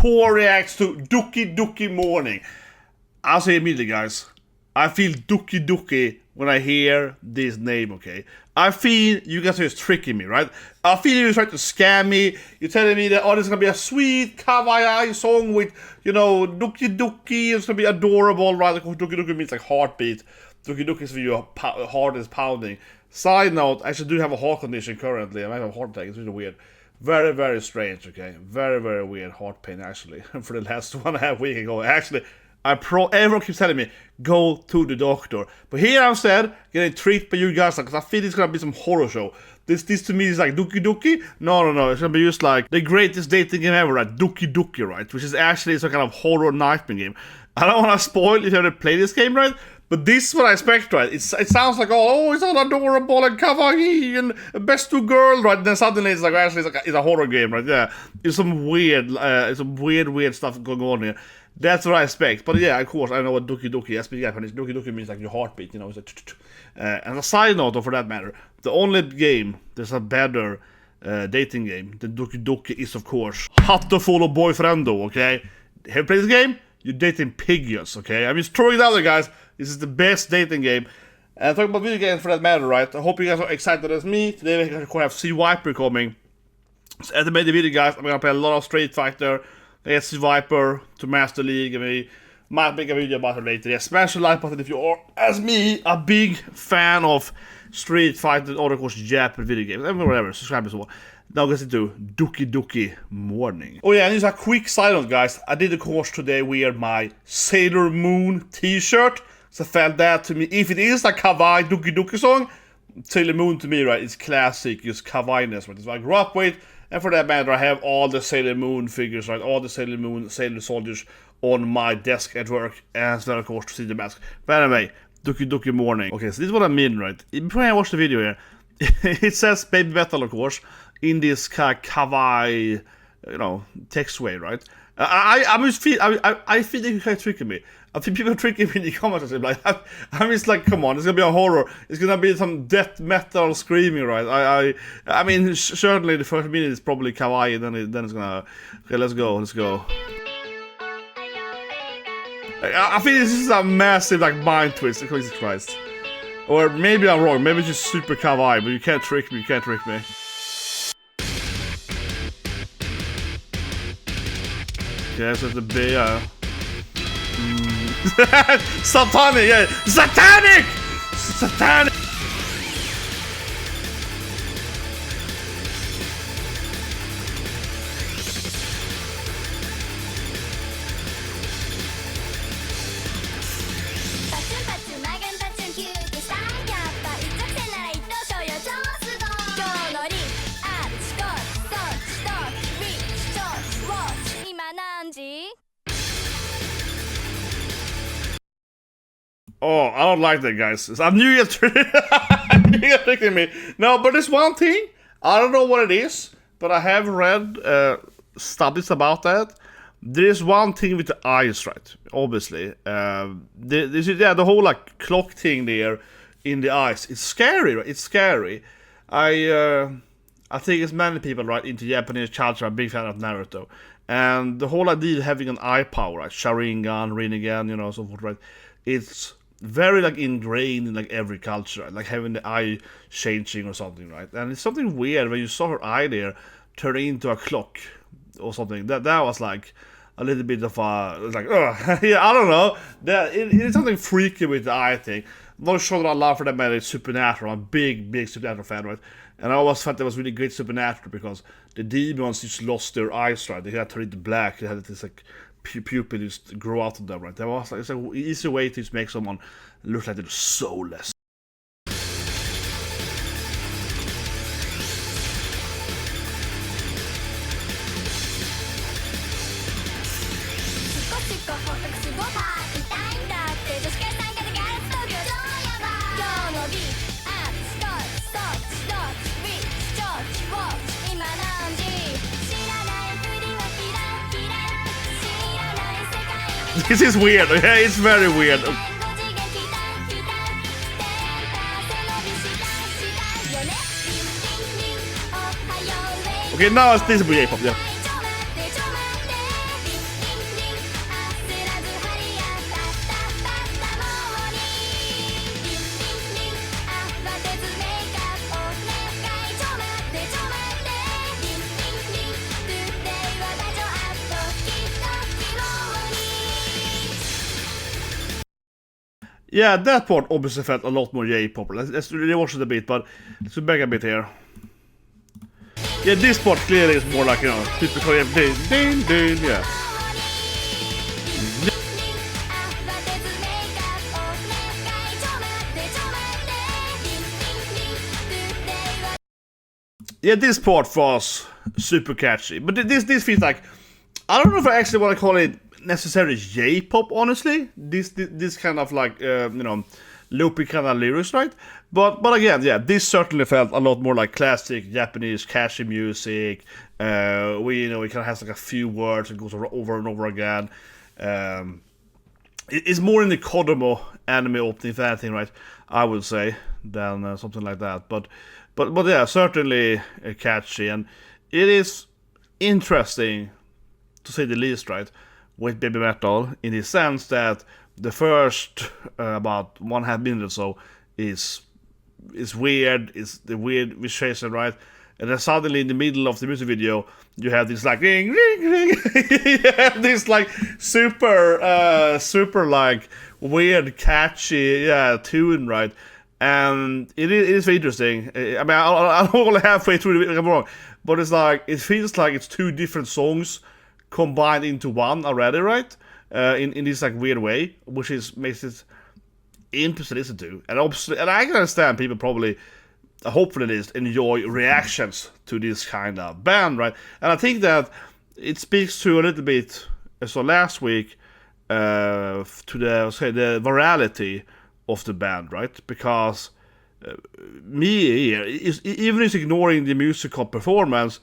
Thor reacts to Doki Doki Morning. I'll say immediately, guys. I feel Doki Doki when I hear this name, okay? I feel you guys are just tricking me, right? I feel you're trying to scam me. You're telling me that, oh, this is gonna be a sweet kawaii song with, you know, Doki Doki. It's gonna be adorable, right? Of course, Doki Doki means like heartbeat. Doki Doki is for your heart is pounding. Side note, I actually do have a heart condition currently. I might have a heart attack. It's really weird. Very, very strange, okay? Very, very weird heart pain, actually. For the last 1.5 weeks ago. Actually, everyone keeps telling me, go to the doctor. But here I'm instead getting treated by you guys, because I feel it's gonna be some horror show. This to me is like Doki Doki. No. It's gonna be just like the greatest dating game ever, right? Doki Doki, right? Which is actually some kind of horror nightmare game. I don't want to spoil if you haven't played this game, right? But this is what I expect, right? It sounds like, oh, it's all adorable and kawaii and best two girls, right? Then suddenly it's like, actually, it's a horror game, right? Yeah, it's some weird stuff going on here. That's what I expect. But yeah, of course, I know what Doki Doki is. Japanese. Doki Doki means like your heartbeat, you know. It's like, and a side note, for that matter, the only game there's a better dating game than Doki Doki is, of course, HAOTUFOUL BOYFRIENDOUUU, okay? Have you played this game? You're dating pigeons, okay? I'm just throwing it out there, guys. This is the best dating game. And talking about video games for that matter, right? I hope you guys are excited as me. Today we're going to have CHYPEWOMEN coming. So as I made the video, guys, I'm going to play a lot of Street Fighter. I get CHYPEWOMEN to Master League. I mean, might make a video about it later. Yeah, smash the like button if you are, as me, a big fan of Street Fighter or of course Japanese video games. I mean, whatever, subscribe as well. Now let's do Doki Doki Morning. Oh yeah, and just a quick side note, guys. I did of course today wear my Sailor Moon t-shirt. So I felt that to me, if it is a kawaii Doki Doki song, Sailor Moon to me, right, is classic, just kawaii-ness, right? It's what I grew up with, and for that matter, I have all the Sailor Moon figures, right? All the Sailor Moon, Sailor Soldiers on my desk at work, as well, of course, to see the mask. But anyway, Doki Doki Morning. Okay, so this is what I mean, right? Before I watch the video here, it says Baby Metal, of course, in this kind of kawaii, you know, text way, right? I feel like you're kind of tricking me. I think people are tricking me in the comments. Like, I'm just like, come on, it's gonna be a horror. It's gonna be some death metal screaming, right? I mean, certainly the first minute is probably kawaii, and then it's gonna. Okay, let's go. I think this is a massive like mind twist. Jesus Christ. Or maybe I'm wrong. Maybe it's just super kawaii, but you can't trick me. Okay, so the bear. Satanic, yeah! Satanic! Oh, I don't like that, guys. I knew you're tricking me. No, but there's one thing. I don't know what it is, but I have read studies about that. There's one thing with the eyes, right? Obviously, the whole like clock thing there in the eyes. It's scary, right? It's scary. I think it's many people, right, into Japanese culture. I'm a big fan of Naruto, and the whole idea of having an eye power, right? Sharingan, Rinnegan, you know, so forth, right? It's very like ingrained in like every culture, right? Like having the eye changing or something, right? And it's something weird when you saw her eye there turning into a clock or something. That was like a little bit of a like, yeah, I don't know. It is something freaky with the eye thing. Not sure that I love for that matter. It's Supernatural. I'm a big Supernatural fan, right? And I always felt that was really great Supernatural because the demons just lost their eyes, right? They had to turn into black. They had this like pupil just grow out of them, right? That was like, it's an easy way to just make someone look like they're soulless. This is weird, okay? It's very weird. Okay, now it's this J-pop, yeah. Yeah, that part obviously felt a lot more J-pop. Let's rewatch it a bit, but let's go back a bit here. Yeah, this part clearly is more like, you know, typical ding, yeah. Yeah, this part was super catchy, but this feels like, I don't know if I actually want to call it necessarily J-pop, honestly. This kind of like you know, loopy kind of lyrics, right? But again, yeah, this certainly felt a lot more like classic Japanese catchy music. You know, it kind of has like a few words and goes over and over again. It's more in the Kodomo anime opening, if anything, right? I would say, than something like that. But yeah, certainly catchy, and it is interesting to say the least, right? With Baby Metal, in the sense that the first about 1.5 minutes or so is weird, is the weird visualization, right? And then suddenly in the middle of the music video, you have this like ring, ring, ring. You have this like super like weird, catchy, tune, right? And it is very interesting. I mean, I'm only halfway through the video, I'm wrong, but it's like, it feels like it's two different songs combined into one already, right? In this like weird way, which makes it interesting to listen to. And obviously, and I can understand people probably, hopefully at least, enjoy reactions to this kind of band, right? And I think that it speaks to a little bit, so last week, to the virality of the band, right? Because me here, even if ignoring the musical performance,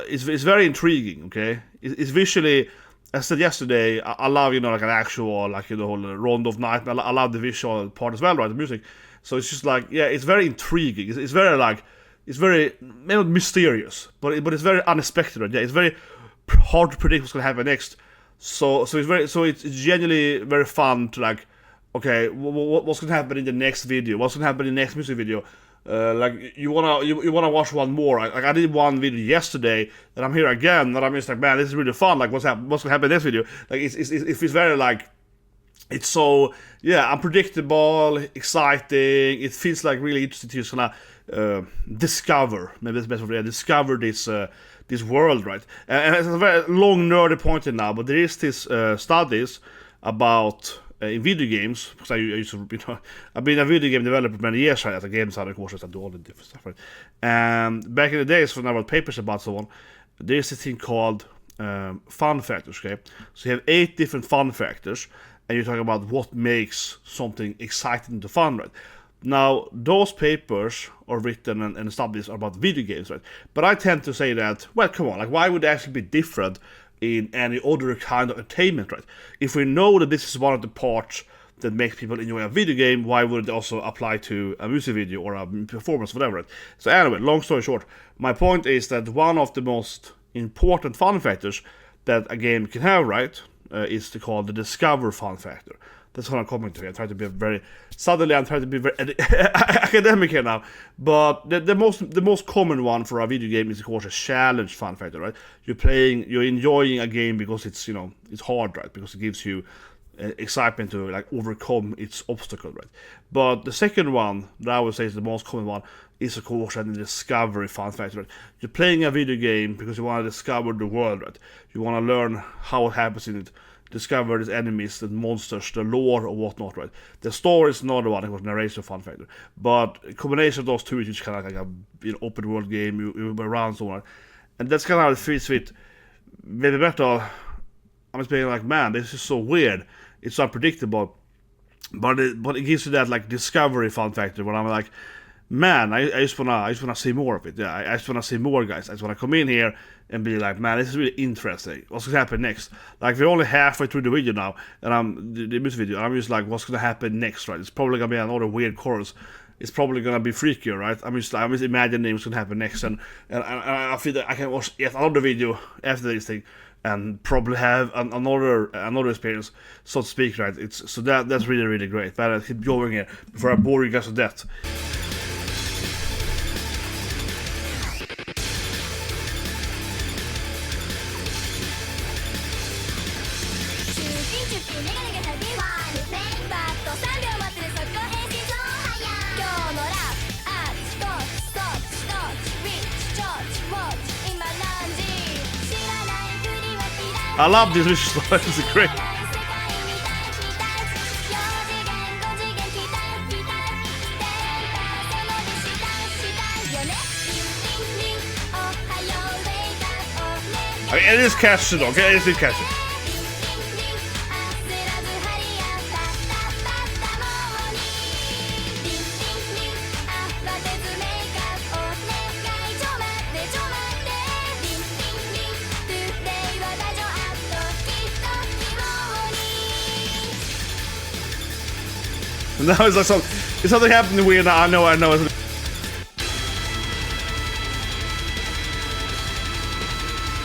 it's very intriguing, okay? It's visually, as I said yesterday, I love, you know, like an actual, like, you know, whole Rondo of Night, I love the visual part as well, right, the music. So it's just like, yeah, it's very intriguing. It's very like, it's very, maybe not mysterious, but it's very unexpected, right? Yeah, it's very hard to predict what's gonna happen next. So it's genuinely very fun to like, okay, what's gonna happen in the next video? What's gonna happen in the next music video? Like you wanna watch one more. Like I did one video yesterday, and I'm here again, and I'm just like, man, this is really fun. Like what's gonna happen in this video? Like it feels very like, it's so, yeah, unpredictable, exciting. It feels like really interesting to just kinda discover, maybe that's the best word, discover this world, right? And it's a very long nerdy point now, but there is this studies about in video games, because I used to, you know, I've been a video game developer many years, right, as a game designer, of course, I do all the different stuff, right? And back in the days when I wrote papers about so on, there's this thing called fun factors, okay? So you have 8 different fun factors, and you're talking about what makes something exciting to fun, right? Now, those papers are written and studies about video games, right? But I tend to say that, well, come on, like, why would it actually be different in any other kind of entertainment, right? If we know that this is one of the parts that makes people enjoy a video game, why would it also apply to a music video or a performance, whatever, right? So anyway, long story short, my point is that one of the most important fun factors that a game can have, right, is to call the discover fun factor. That's what I'm coming to. I'm trying to be very academic here now. But the most common one for a video game is, of course, a challenge fun factor, right? You're enjoying a game because it's, you know, it's hard, right? Because it gives you excitement to like overcome its obstacle, right? But the second one that I would say is the most common one is, of course, the discovery fun factor, right? You're playing a video game because you want to discover the world, right? You want to learn how it happens in it, discover these enemies, the monsters, the lore, or whatnot, right? The story is another one, of course, narration fun factor. But a combination of those two is just kind of like a, you know, open world game, you move around so on. And that's kind of how it fits with Baby Metal. I'm just being like, man, this is so weird. It's unpredictable. But it gives you that like discovery fun factor when I'm like, man, I just wanna see more of it. Yeah, I just wanna see more, guys. I just wanna come in here and be like, man, this is really interesting. What's gonna happen next? Like, we're only halfway through the video now, and I'm the music video. And I'm just like, what's gonna happen next, right? It's probably gonna be another weird chorus. It's probably gonna be freakier, right? I'm just imagining what's gonna happen next, and I feel that I can watch yet another video after this thing, and probably have another experience, so to speak, right? That's really, really great. But I keep going here before I bore you guys to death. I love this visual. It's great. Okay, it is catchy though, okay? It is catchy. Now it's like it's something happening weird. I know. I knew it.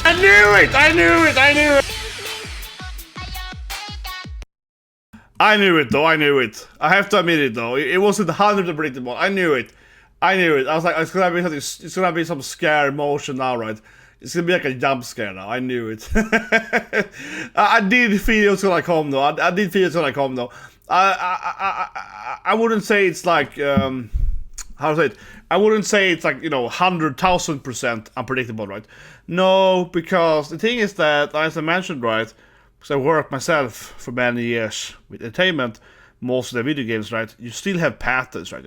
I knew it though. I knew it. I have to admit it though. It wasn't 100% predictable. I knew it. I was like, it's gonna be something. It's gonna be some scare motion now, right? It's gonna be like a jump scare now. I knew it. I did feel it was gonna come though. I did feel it was gonna come though. I wouldn't say it's like how to say it. I wouldn't say it's like 100,000% unpredictable, right? No, because the thing is that, as I mentioned, right, because I worked myself for many years with entertainment, most of the video games, right, you still have patterns, right,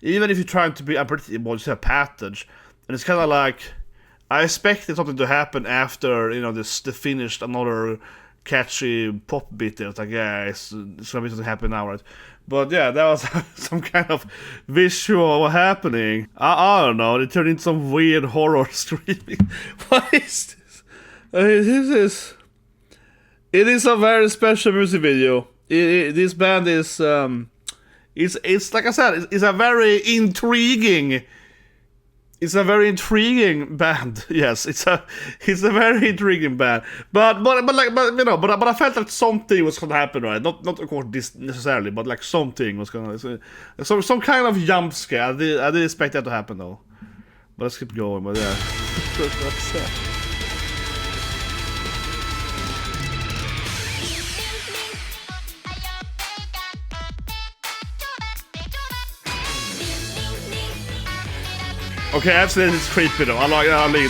Even if you're trying to be unpredictable, you still have patterns. And it's kind of like, I expected something to happen after, the finished another catchy pop bit there. It's like, yeah, it's gonna be something happen now, right? But yeah, that was some kind of visual happening. I don't know, it turned into some weird horror screaming. What is this? It is a very special music video. This band is it's like I said, it's a very intriguing. It's a very intriguing band. Yes, it's a very intriguing band. But I felt that something was gonna happen, right? Not of course this necessarily, but like something was gonna some kind of jump scare. I didn't expect that to happen though. But let's keep going. But yeah. Okay, absolutely, it's creepy though. I mean.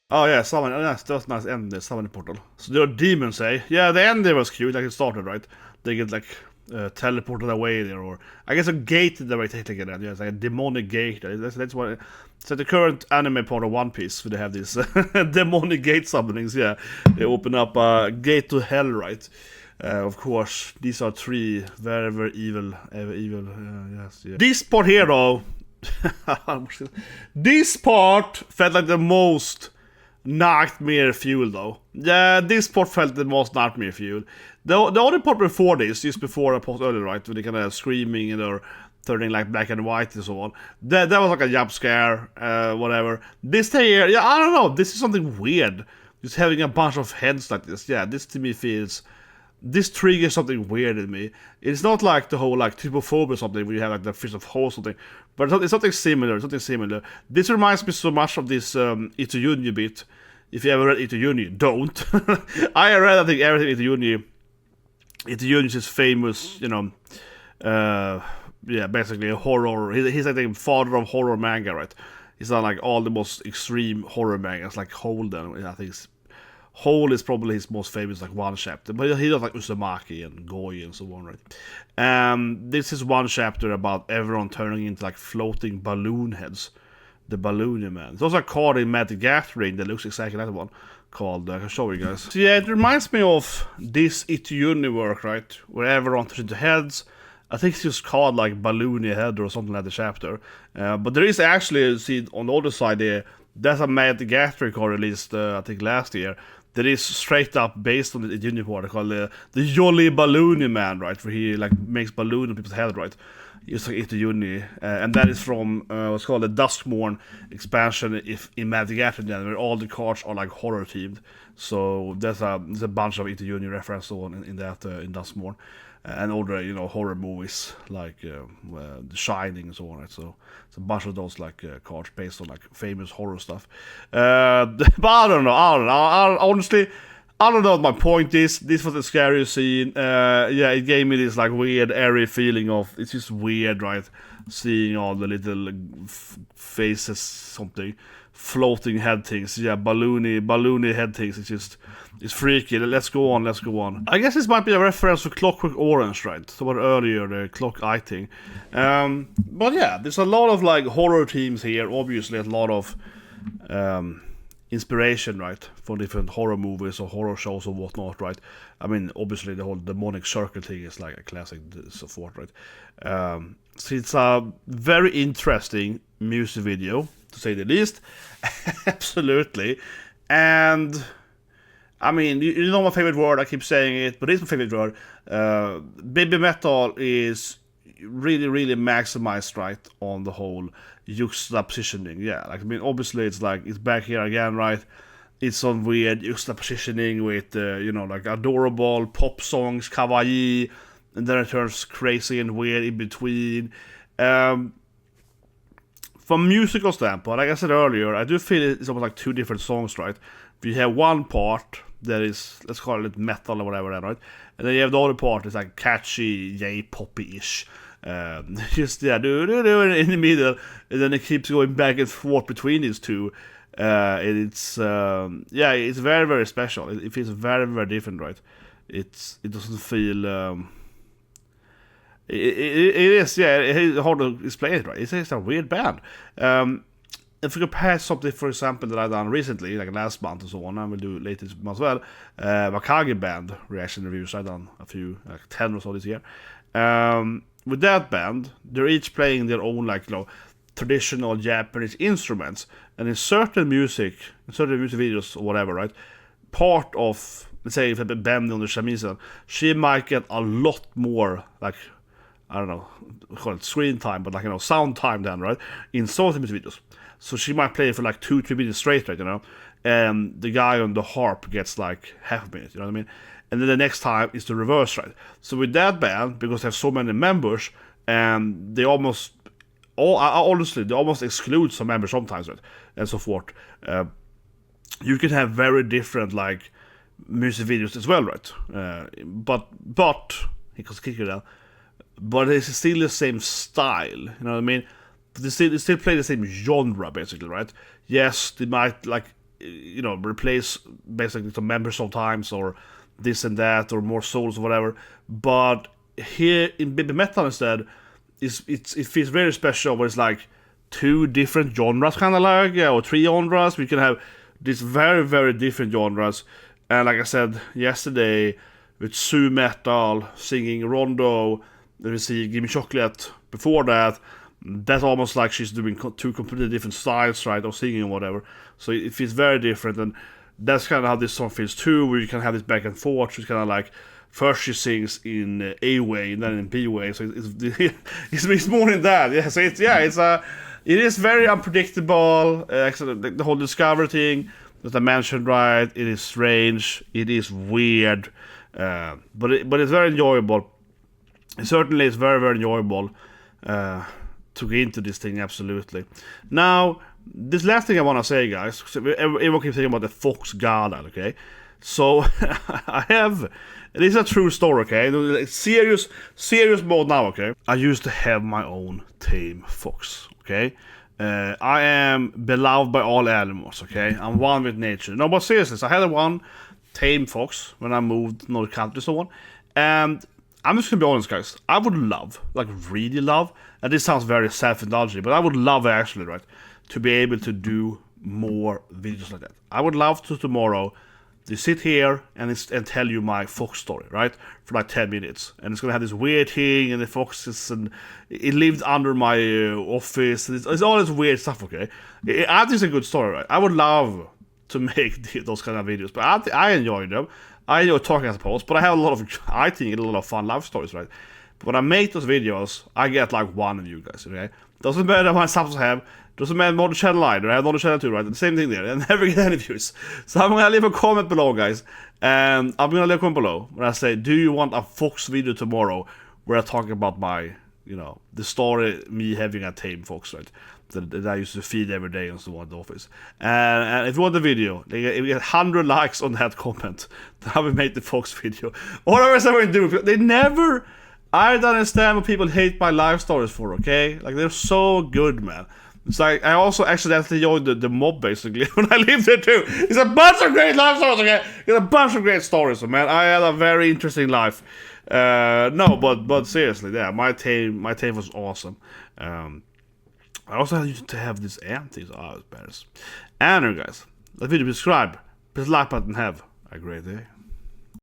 Oh yeah, summon. Oh, that's nice end there, summon portal. So there are demons, eh? Yeah, the end there was cute, like it started, right? They get like teleported away there, or I guess a gate that way technically. Yeah, it's like a demonic gate. That's what. So the current anime part of One Piece, where they have these demonic gate summonings. Yeah, they open up a gate to hell, right? Of course, these are three very, very evil. Yes, yeah. This part here, though, this part felt like the most nightmare fuel, though. Yeah, this part felt the most nightmare fuel. The other part before this, just before I paused earlier, right, when they kind of screaming and they're turning like black and white and so on. That was like a jump scare, whatever. This here, yeah, I don't know. This is something weird. Just having a bunch of heads like this. Yeah, this to me feels. This triggers something weird in me. It's not like the whole like trypophobia or something where you have like the fist of hole or something, but it's something similar. This reminds me so much of this Ito Junji bit. If you ever read Ito Junji, don't. I read, I think, everything Ito Junji. Ito Junji is famous, basically a horror. He's like the father of horror manga, right? He's done like all the most extreme horror mangas, like Holden. I think Hole is probably his most famous, like one chapter, but he does like Uzumaki and Goi and so on, right? This is one chapter about everyone turning into like floating balloon heads, the Balloon Man. There's also a card in Magic Gathering that looks exactly like that one, called I can show you guys. So yeah, it reminds me of this Ito Junji work, right? Where everyone turns into heads. I think it's just called like Balloony Head or something like the chapter. But there is actually, see on the other side there, there's a Magic Gathering card released I think last year. That is straight up based on the Junji part called the Jolly Balloon Man, right? Where he like makes balloon on people's head, right? Just like Ito Junji, and that is from what's called the Duskmourn expansion in Magic Gathering, where all the cards are like horror themed. So there's a bunch of Ito Junji reference on in that in Duskmourn, and all the horror movies like The Shining and so on. Right? So it's a bunch of those like cards based on like famous horror stuff. But I don't know. Honestly, I don't know what my point is. This was a scary scene. Yeah, it gave me this like weird, airy feeling of it's just weird, right? Seeing all the little faces, something floating head things. Yeah, balloony head things. It's freaky. Let's go on. I guess this might be a reference to Clockwork Orange, right? So what earlier the clock eye thing. But yeah, there's a lot of like horror themes here. Obviously, a lot of inspiration, right, for different horror movies or horror shows or whatnot, right? I mean, obviously the whole demonic circle thing is like a classic, so forth, right? So it's a very interesting music video, to say the least. Absolutely. And I mean, you know my favorite word, I keep saying it, but it's my favorite word. Baby metal is really, really maximized, right, on the whole juxtapositioning. Yeah, like I mean, obviously it's like it's back here again, right? It's some weird juxtapositioning with like adorable pop songs, kawaii, and then it turns crazy and weird in between. From musical standpoint, like I said earlier, I do feel it's almost like two different songs, right? You have one part that is, let's call it metal or whatever, right? And then you have the other part that's like catchy, yay, poppy-ish. Just in the middle, and then it keeps going back and forth between these two. And it's it's very, very special. It feels very, very different, right? It doesn't feel it is hard to explain it, right? It's a weird band. If you compare something, for example, that I've done recently, like last month and so on, I will do later this month as well, Wakage Band reaction reviews. I've done a few, like 10 or so this year. With that band, they're each playing their own, like, traditional Japanese instruments, and in certain music videos or whatever, right, part of, let's say, if a band on the shamisen, she might get a lot more, like, I don't know, call it screen time, but like, sound time then, right, in some of the music videos. So she might play for like 2-3 minutes straight, right, and the guy on the harp gets like half a minute, you know what I mean? And then the next time is the reverse, right? So with that band, because they have so many members, they almost exclude some members sometimes, right? And so forth. You can have very different like music videos as well, right? But it's still the same style, you know what I mean? They still play the same genre, basically, right? Yes, they might like replace basically some members sometimes, or this and that, or more souls or whatever. But here in baby metal instead, it feels very special, where it's like two different genres, kind of like, or three genres. We can have these very, very different genres. And like I said yesterday, with Sue Metal singing Rondo, then we see Gimme Chocolate before that. That's almost like she's doing two completely different styles, right, of singing or whatever. So it feels very different, and that's kind of how this song feels too, where you can have this back and forth. It's kind of like first she sings in A way and then in B way, so it's more than that. Yeah, so it is very unpredictable. The whole Discover thing that I mentioned, right? It is strange, it is weird, but it's very enjoyable. It certainly is very, very enjoyable to get into this thing, absolutely. Now, this last thing I want to say, guys, everyone keeps thinking about the Fox Gala, okay? So, it is a true story, okay? Like, serious mode now, okay? I used to have my own tame fox, okay? I am beloved by all animals, okay? I'm one with nature. No, but seriously, so I had one tame fox when I moved to another country and so on. And I'm just gonna be honest, guys. I would love, like really love, and this sounds very self-indulgent, but I would love actually, right, to be able to do more videos like that. I would love to tomorrow to sit here and tell you my fox story, right, for like 10 minutes, and it's gonna have this weird thing, and the foxes, and it lived under my office, and it's all this weird stuff, okay? I think it's a good story, right? I would love to make those kind of videos, but I enjoy them. I enjoy talking, I suppose, but I think a lot of fun life stories, right? But when I make those videos, I get like 1 view, guys, okay? Doesn't matter how many subs I have, doesn't matter what the channel I do, I have another channel too, right? The same thing there, and never get any views. So I'm gonna leave a comment below, guys. And I'm gonna leave a comment below when I say, do you want a Fox video tomorrow where I talk about my, you know, the story, me having a tame fox, right? That I used to feed every day and so on in the office. And if you want the video, if we get 100 likes on that comment, then I will make the fox video. Whatever else I'm going to do, they never... I don't understand what people hate my life stories for, okay? Like, they're so good, man. It's like, I also accidentally joined the mob, basically, when I lived there, too. It's a bunch of great life stories, okay? It's a bunch of great stories, so, man. I had a very interesting life. No, but seriously, yeah, my team was awesome. I also used to have this antics. Oh, it's better. And guys, that video, subscribe, press the like button, have a great day.